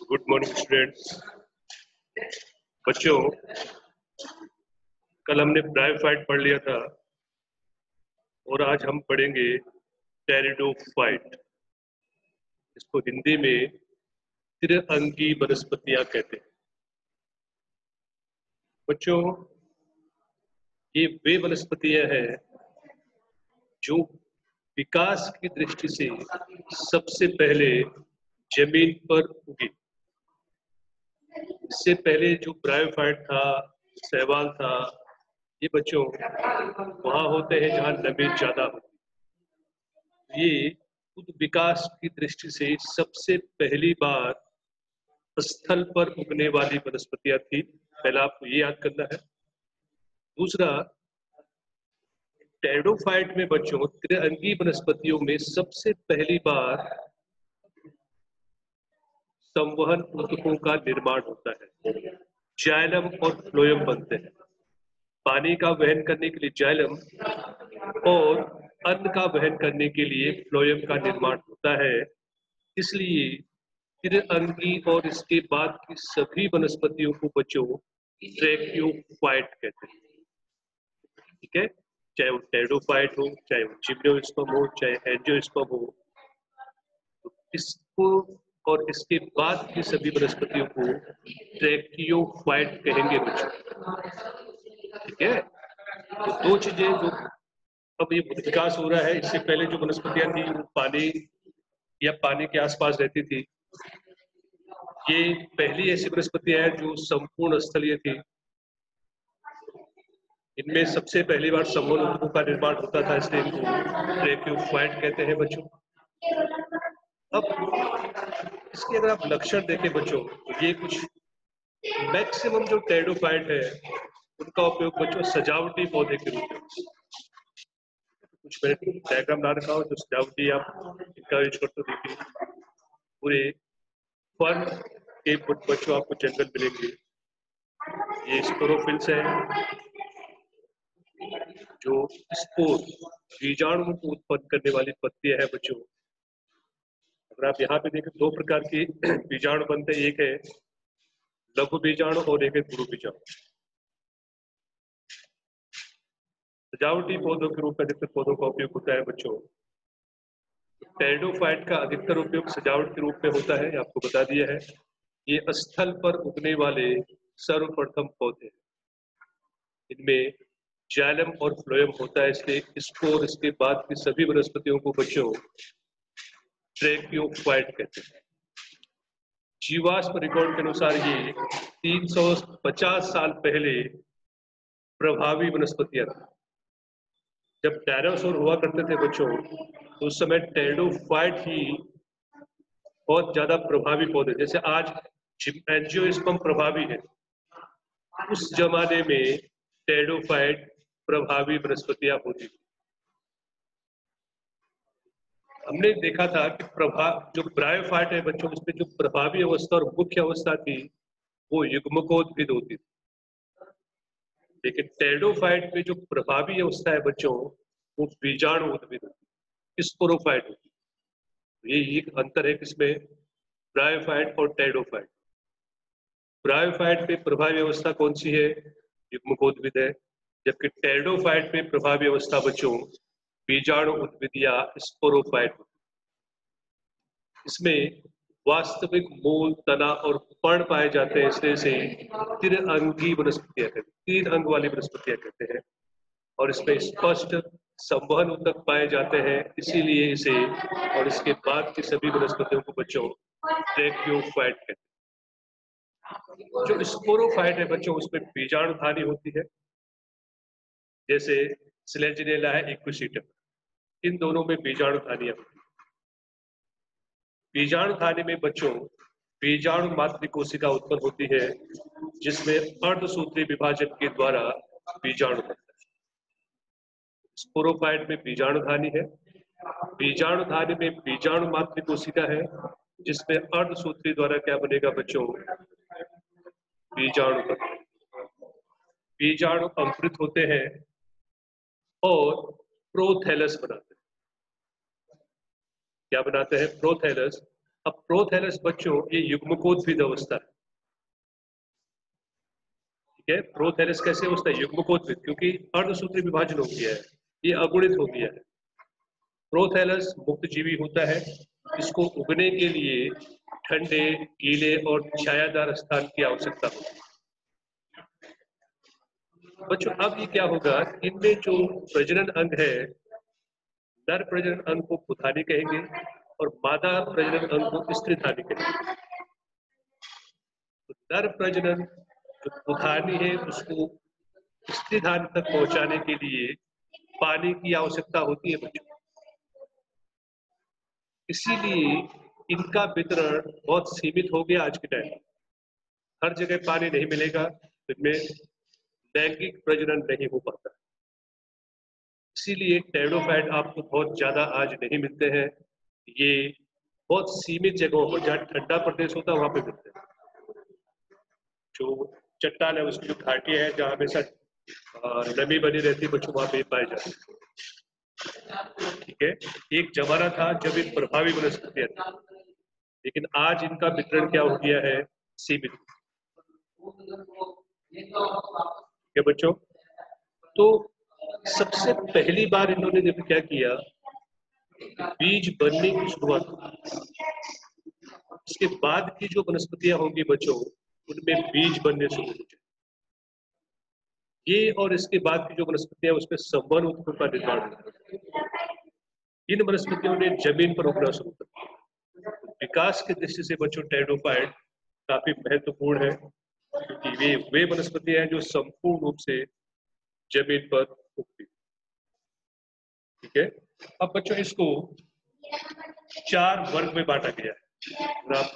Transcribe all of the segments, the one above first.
Good morning students. बच्चों, कल हमने ब्रायोफाइट पढ़ लिया था और आज हम पढ़ेंगे टेरिडोफाइट। इसको हिंदी में त्रिअंगी वनस्पतियां कहते हैं। बच्चों, ये वे वनस्पतियां हैं जो विकास की दृष्टि से सबसे पहले जमीन पर उगी। इससे पहले जो ब्रायोफाइट था, शैवाल था, ये बच्चों वहां होते हैं जहां नमी ज्यादा होती है। ये खुद विकास की दृष्टि से सबसे पहली बार स्थल पर उगने वाली वनस्पतियां थी। पहला आपको ये याद करना है। दूसरा, टेरिडोफाइट में बच्चों त्रिअंगी वनस्पतियों में सबसे पहली बार संवहन ऊतकों का निर्माण होता है। जाइलम और फ्लोएम बनते हैं। पानी का वहन करने के लिए जाइलम और अन्न का वहन करने के लिए फ्लोएम का निर्माण होता है। इसलिए त्रिअंगी और इसके बाद की सभी वनस्पतियों को बच्चों ट्रैकियोफाइट कहते हैं। ठीक है, चाहे वो टेरिडोफाइट हो, चाहे वो जिम्नोस्पर्म हो, चाहे एंजियोस्पर्म हो, तो इसको और इसके बाद की सभी वनस्पतियों को ट्रैकियोफाइट कहेंगे बच्चों। ठीक है, तो दो चीजें जो अब ये विकास हो रहा है, इससे पहले जो वनस्पतियां थी वो पानी या पानी के आसपास रहती थी। ये पहली ऐसी वनस्पतियां हैं जो संपूर्ण स्थलीय थी। इनमें सबसे पहली बार संवहन ऊतकों का निर्माण होता था, इसलिए इनको ट्रैकियोफाइट कहते हैं बच्चों। अब इसके अगर आप लक्षण देखें बच्चों, तो ये कुछ मैक्सिमम जो टेरिडोफाइट है उनका उपयोग बच्चों सजावटी पौधे के रूप में, कुछ मैंने डायग्राम ला रखा हो जो सजावटी आप इनका यूज करते देखिए। पूरे फर्न के बच्चों आपको जंगल मिलेंगे। ये स्पोरोफिल्स है जो स्पोर बीजाणु को उत्पन्न करने वाली पत्तियां है बच्चों। अगर आप यहाँ पे देखें, दो प्रकार के बीजाणु बनते हैं, एक है लघु बीजाणु और एक है गुरु बीजाणु। सजावटी पौधों के रूप में अधिकतर पौधों का उपयोग होता है बच्चों। टेरिडोफाइट का अधिकतर उपयोग सजावट के रूप में होता है, आपको बता दिया है। ये स्थल पर उगने वाले सर्वप्रथम पौधे हैं। इनमें जाइलम और फ्लोएम होता है, इसलिए इसको और इसके बाद की सभी वनस्पतियों को बच्चों ट्रैकियोफाइट कहते हैं। जीवाश्म रिकॉर्ड के अनुसार ये 350 साल पहले प्रभावी वनस्पतियां थी। जब डायनासोर हुआ करते थे बच्चों, तो उस समय टेरिडोफाइट ही बहुत ज्यादा प्रभावी पौधे, जैसे आज एंजियोस्पर्म प्रभावी है, उस जमाने में टेरिडोफाइट प्रभावी वनस्पतियां होती थी। हमने देखा था कि जो ब्रायोफाइट है बच्चों, उसमें जो प्रभावी अवस्था और मुख्य अवस्था थी वो युग्मकोद्भिद होती थी। लेकिन टेरिडोफाइट में जो प्रभावी अवस्था है बच्चों वो बीजाणु उद्भिद होती है, स्पोरोफाइट होती है। ये एक अंतर है किसमें, ब्रायोफाइट और टेरिडोफाइट। ब्रायोफाइट में प्रभावी अवस्था कौन सी है, युग्मकोद्भिद है, जबकि टेरिडोफाइट में प्रभावी अवस्था बच्चों बीजाणु उद्भिद या स्पोरोफाइट होती है। इसमें वास्तविक मूल, तना और पर्ण पाए जाते हैं, इसलिए इसे त्रिअंगी वनस्पतियां कहते हैं, 3 अंग वाली वनस्पतियां कहते हैं। और इसमें स्पष्ट संवहन ऊतक पाए जाते हैं, इसीलिए इसे और इसके बाद की सभी वनस्पतियों को बच्चों ब्रैकियोफाइट कहते हैं। जो स्पोरोफाइट है बच्चों, उसमें बीजाणुधानी होती है, जैसे स्लेजिनेला है, इक्विसिटम, इन दोनों में बीजाणुधानियां होती है। बीजाणुधानी में बच्चों बीजाणु मात्र कोशिका उत्पन्न होती है, जिसमें अर्धसूत्री विभाजन के द्वारा बीजाणु बनता है। स्पोरोफाइट में बीजाणुधानी है, बीजाणुधानी में बीजाणु मात्र कोशिका है, जिसमें अर्धसूत्री द्वारा क्या बनेगा बच्चों, बीजाणु बनता है। बीजाणु अंकुरित होते हैं और प्रोथैलस बनाते हैं। क्या बनाते हैं? प्रोथैलस। अब प्रोथैलस बच्चों ये युग्मकोद्भिद अवस्था है, ठीक है। प्रोथैलस कैसे अवस्था है? युग्मकोद्भिद, क्योंकि अर्धसूत्री विभाजन हो गया है, ये अगुणित हो गया है। प्रोथैलस मुक्तजीवी होता है, इसको उगने के लिए ठंडे, गीले और छायादार स्थान की आवश्यकता होती है। बच्चों अब ये क्या होगा, इनमें जो प्रजनन अंग है, नर प्रजनन अंग को पुधानी कहेंगे और मादा प्रजनन अंग को स्त्रीधानी कहेंगे। तो नर प्रजनन जो पुधानी है उसको स्त्रीधानी तक पहुंचाने के लिए पानी की आवश्यकता होती है बच्चों, इसीलिए इनका वितरण बहुत सीमित हो गया आज के टाइम। हर जगह पानी नहीं मिलेगा, इनमें लैंगिक प्रजनन नहीं हो पाता, इसीलिए टेरिडोफाइट आपको बहुत ज्यादा आज नहीं मिलते हैं। ये बहुत सीमित जगहों पर, जहाँ ठंडा प्रदेश होता है वहां पे मिलते हैं। जो चट्टान है उसकी जो घाटियां है, जहाँ हमेशा नमी बनी रहती है बच्चों, वहां पे पाए जाते हैं, ठीक है। एक जमाना था जब इन प्रभावी वनस्पतियां थी, लेकिन आज इनका वितरण क्या हो गया है, सीमित, ठीक है बच्चों। तो सबसे पहली बार इन्होंने देखो क्या किया, बीज बनने की शुरुआत हुई। इसके बाद की जो वनस्पतियां होंगी बच्चों, उनमें बीज बनने शुरू हो जाए। ये और इसके बाद की जो वनस्पतियां, उसमें संवहन ऊतकों का निर्माण होता है। इन वनस्पतियों ने जमीन पर उगना शुरू कर दिया। विकास की दृष्टि से बच्चों टेरिडोफाइट काफी महत्वपूर्ण है, क्योंकि वे वनस्पतियां हैं जो संपूर्ण रूप से जमीन पर उगती, ठीक है। अब बच्चों इसको 4 वर्ग में बांटा गया है। अगर आप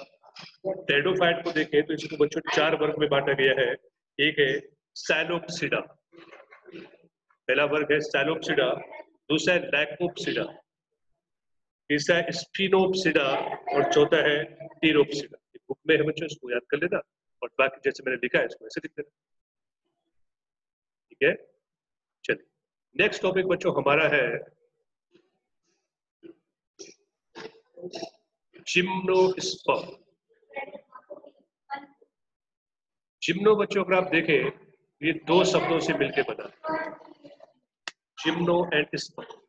टेरिडोफाइट को देखें तो इसको बच्चों 4 वर्ग में बांटा गया है। एक है सैलोप्सिडा, पहला वर्ग है सैलोप्सिडा, दूसरा है लैकोप्सिडा, तीसरा है स्फिनोप्सिडा और चौथा है टीरोप्सिडा। बुक में है बच्चों, इसको याद कर लेना, और बाकी जैसे मैंने लिखा है इसको ऐसे लिख देना, ठीक है। चलिए नेक्स्ट टॉपिक बच्चों हमारा है जिम्नोस्पर्म। जिम्नो बच्चों अगर आप देखें, ये 2 शब्दों से मिलकर बना, जिम्नो एंड स्पर्म।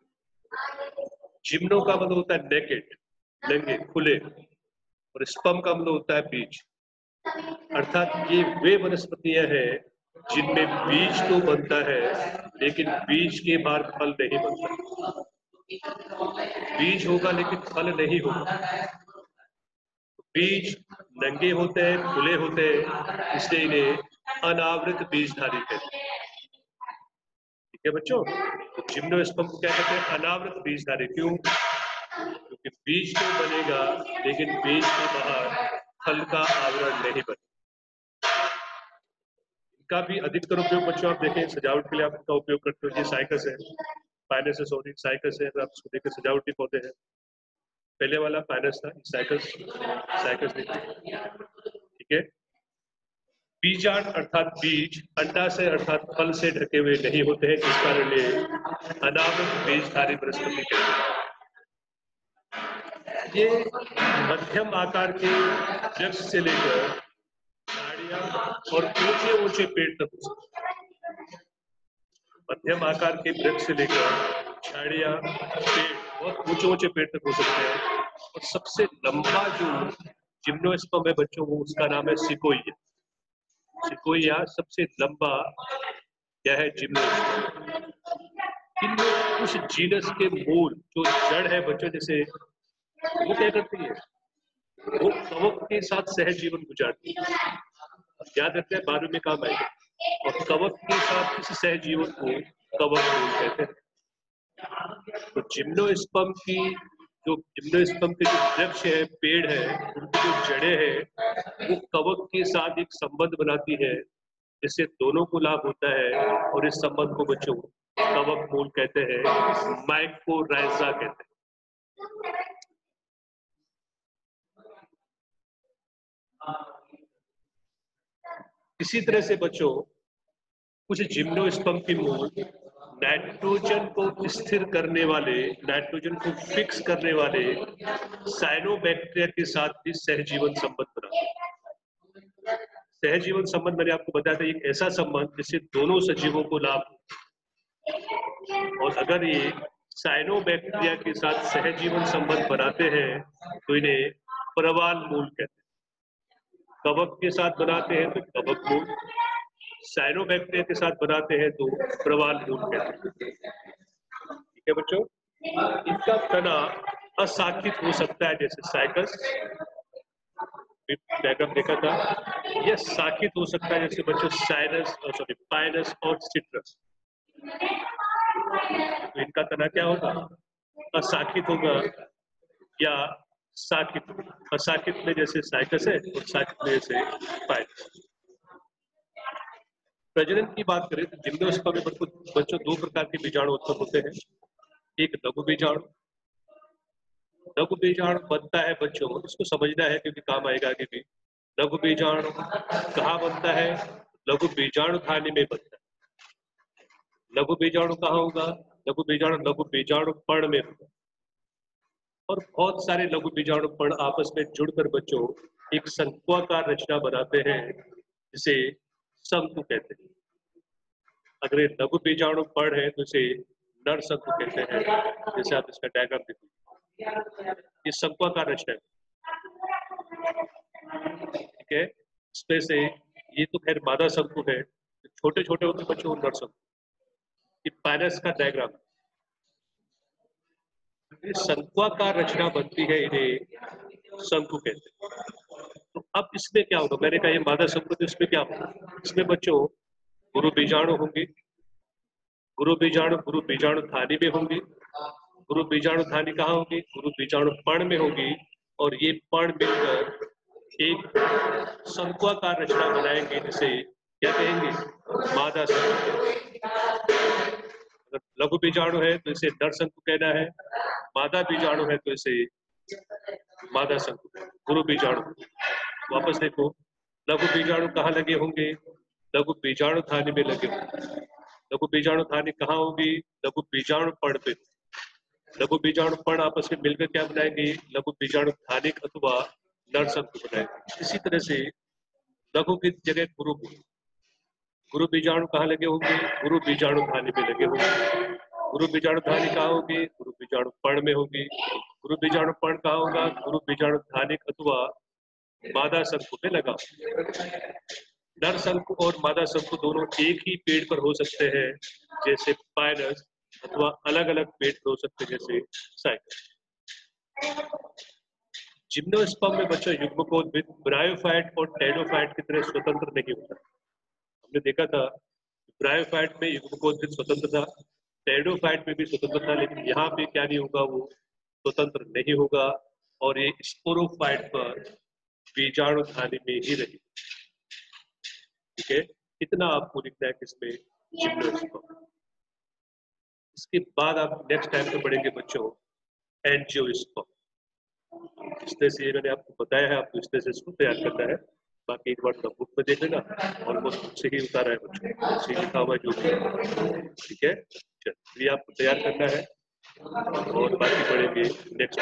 जिम्नो का मतलब होता है नेकेड, नंगे, खुले, और स्पर्म का मतलब होता है बीज। अर्थात ये वे वनस्पतियां हैं जिनमें बीज तो बनता है, लेकिन बीज के बाद फल नहीं बनता। बीज होगा लेकिन फल नहीं होगा। बीज नंगे होते हैं, खुले होते हैं, इसलिए इन्हें अनावृत बीजधारी कहते हैं, ठीक है बच्चों। तो जिम्नोस्पर्म को क्या कहते हैं? अनावृत बीजधारी। क्यों? क्योंकि बीज तो बनेगा लेकिन बीज के बाहर फल का आवरण नहीं बनेगा। इनका भी अधिकतर उपयोग बच्चों आप देखें सजावट के लिए आप इनका उपयोग करते हो। ये साइकस है, पाइनस है, साइकस है, आप इसको देखें सजावटी पौधे हैं। पहले वाला पाइनस था, साइकस, साइकस देखिए, ठीक है। बीजांड अर्थात बीज अंडाशय अर्थात फल से ढके हुए नहीं होते हैं, जिस कारण ये अनावृत बीजधारी वनस्पति कहते हैं। ये मध्यम आकार के वृक्ष से लेकर झाड़ियां और ऊंचे ऊंचे पेड़ तक हो सकते हैं। मध्यम आकार के वृक्ष से लेकर झाड़ियां, पेड़, बहुत ऊंचे ऊंचे पेड़ तक हो सकते हैं। और सबसे लंबा जो जिम्नोस्पर्म है बच्चों, वो उसका नाम है सिकोइया। सिकोइया सबसे लंबा क्या है, जिम्नोस्पर्म। इनमें कुछ जीनस के मूल जो जड़ है बच्चों, जैसे वो क्या करती है, वो कवक के साथ सहजीवन गुजारती है। याद रखते हैं, बाद में काम आएगा। और कवक के साथ इस सहजीवन को कवक मूल कहते हैं। तो जिम्नोस्पर्म के जो वृक्ष है, पेड़ है, उनकी जो जड़ें हैं वो कवक के साथ एक संबंध बनाती है, जिससे दोनों को लाभ होता है। और इस संबंध को बच्चों कवक मूल कहते हैं, माइकोराइजा कहते हैं। इसी तरह से बच्चों कुछ जिम्नोस्पर्म के मूल नाइट्रोजन को स्थिर करने वाले, नाइट्रोजन को फिक्स करने वाले साइनोबैक्टीरिया के साथ भी सहजीवन संबंध बनाते हैं। सहजीवन संबंध मैंने आपको बताया था, एक ऐसा संबंध जिससे दोनों सजीवों को लाभ हो। और अगर ये साइनोबैक्टीरिया के साथ सहजीवन संबंध बनाते हैं तो इन्हें प्रवाल मूल कहते हैं। कवक के साथ बनाते हैं तो कवक मूल, साइनोबैक्टीरिया के साथ बनाते हैं तो प्रवाल मूल कहते हैं। ठीक है बच्चों, इनका तना अशाखित हो सकता है, जैसे साइकस डायग्राम देखा था। यह शाखित हो सकता है, जैसे बच्चों पाइनस और सिट्रस। तो इनका तना क्या होगा, अशाखित होगा या शाखित। अशाखित में जैसे साइकस है और शाखित में जैसे पाइनस। प्रजनन की बात करें तो जिम्नोस्पर्म में बच्चों दो प्रकार के बीजाणु उत्पन्न होते हैं। एक लघु बीजाणु, लघु बीजाणु बनता है बच्चों, इसको समझना है क्योंकि काम आएगा आगे भी। लघु बीजाणु कहाँ बनता है, लघु बीजाणु थाली में बनता है। लघु बीजाणु कहाँ होगा, लघु बीजाणु पर्ण में होगा। और बहुत सारे लघु बीजाणु पर्ण आपस में जुड़कर बच्चों एक शंक्वाकार रचना बनाते हैं, जिसे शंकु कहते हैं। अगर ये लघु बीजाणु पर्ण है तो इसे नर शंकु कहते हैं, जैसे आप इसका डायग्राम देखिए, ये शंक्वाकार रचना है। ठीक है, इसमें से ये तो खैर मादा शंकु है, छोटे छोटे होते बच्चों नर शंकु। ये पाइनस का डायग्राम, शंक्वाकार रचना बनती है, इन्हें शंकु कहते हैं। तो अब इसमें क्या होगा, मैंने कहा ये मादा शंकु, तो इसमें क्या होगा, इसमें बच्चों गुरु बीजाणु होंगे। गुरु बीजाणु थाली में होंगी। गुरु बीजाणु थाली कहाँ होगी, गुरु बीजाणु पर्ण में होगी। और ये पर्ण मिलकर एक शंक्वाकार रचना बनाएंगे, जिसे क्या कहेंगे, मादा शंकु। अगर लघु बीजाणु है तो इसे नर शंकु कहना है, मादा बीजाणु है तो इसे मादा शंकु। गुरु बीजाणु, वापस देखो, लघु बीजाणु कहाँ लगे होंगे, लघु बीजाणु थाली में लगे होंगे। लघु बीजाणु थाली कहाँ होगी, लघु बीजाणु पर्ण पे। लघु बीजाणु पर्ण आपस में मिलकर क्या बनाएंगे, लघु बीजाणु थाली अथवा नर शंकु बनाएंगे। इसी तरह से लघु की जगह गुरु, गुरु बीजाणु कहाँ लगे होंगे, गुरु बीजाणु थाली में लगे होंगे। गुरु बीजाणु थाली कहाँ होगी, गुरु बीजाणु पर्ण में होगी। गुरु बीजाणु पर्ण कहाँ होगा, गुरु बीजाणु थाली अथवा मादा शंकु में लगा। नर शंकु और मादा शंकु दोनों एक ही पेड़ पर हो सकते हैं, जैसे पाइनस, अथवा अलग अलग पेड़ पर हो सकते हैं, जैसे साइकस। जिम्नोस्पर्म में बच्चों युग्मकोद्भिद ब्रायोफाइट और टेनोफाइट की तरह स्वतंत्र नहीं होता। हमने देखा था ब्रायोफाइट में युग्मकोद्भिद स्वतंत्र था, टेनोफाइट में भी स्वतंत्र था, लेकिन यहाँ पे क्या नहीं होगा, वो स्वतंत्र नहीं होगा और ये स्पोरोफाइट पर बीजाणु थाली में ही रहेगी। ठीक है, इतना आपको लिखना है किसमें, जिम्नोस्पर्म। इसके बाद आप नेक्स्ट टाइम पे पढ़ेंगे बच्चों एंजियोस्पर्म। इस तरह से मैंने आपको बताया है, आपको इस तरह से इसको तैयार करना है। बाकी एक बार बुक में देख लेना, ऑलमोस्ट खुद से ही उतारा है बच्चों, से लिखा हुआ जो भी। ठीक है, चलिए आपको तैयार करना है और बाकी पढ़ेंगे नेक्स्ट।